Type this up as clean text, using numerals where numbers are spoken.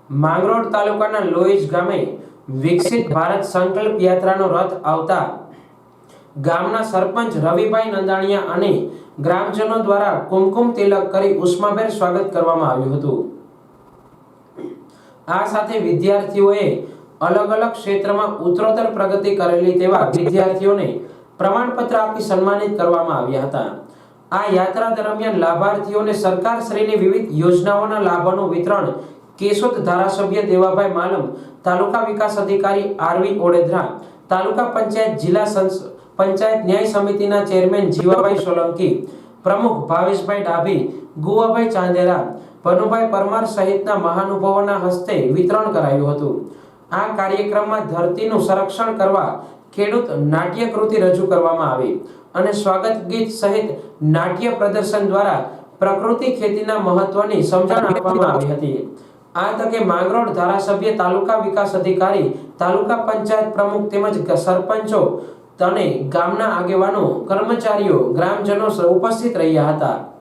માંગરોળ તાલુકાના લોહીજ ગામે વિકસિત ભારત સંકલ્પ યાત્રાનો રથ આવતા ગામના સરપંચ રવિભાઈ નંદાણીયા અને ગ્રામજનો દ્વારા કુમકુમ તિલક કરી ઉષ્માભેર સ્વાગત કરવામાં આવ્યું હતું। આ સાથે વિદ્યાર્થીઓએ અલગ અલગ ક્ષેત્રમાં ઉત્તરોત્તર પ્રગતિ કરેલી તેવા વિદ્યાર્થીઓને પ્રમાણપત્ર આપી સન્માનિત કરવામાં આવ્યા હતા। આ યાત્રા દરમિયાન લાભાર્થીઓને સરકારશ્રીની વિવિધ યોજનાઓના લાભોનું વિતરણ કેશોદ ધારાસભ્ય દેવાભાઈ માલમ, તાલુકા વિકાસ અધિકારી આરવી ઓડેદરા, તાલુકા પંચાયત જિલ્લા પંચાયત ન્યાય સમિતિના ચેરમેન જીવાભાઈ સોલંકી, પ્રમુખ ભાવેશભાઈ ડાભી, ગુવાભાઈ ચાંદેરા, ભનુભાઈ પરમાર સહિતના મહાનુભાવોના હસ્તે વિતરણ કરાયું હતું। આ કાર્યક્રમમાં ધરતીનું સંરક્ષણ કરવા ખેડૂત નાટ્ય કૃતિ રજૂ કરવામાં આવી અને સ્વાગત ગીત સહિત નાટ્ય પ્રદર્શન દ્વારા પ્રકૃતિ ખેતીના મહત્વની સમજણ આપવામાં આવી હતી। આ તકે માંગરોળ ધારાસભ્ય, તાલુકા વિકાસ અધિકારી, તાલુકા પંચાયત પ્રમુખ તેમજ સરપંચો અને ગામના આગેવાનો, કર્મચારીઓ, ગ્રામજનો ઉપસ્થિત રહ્યા હતા।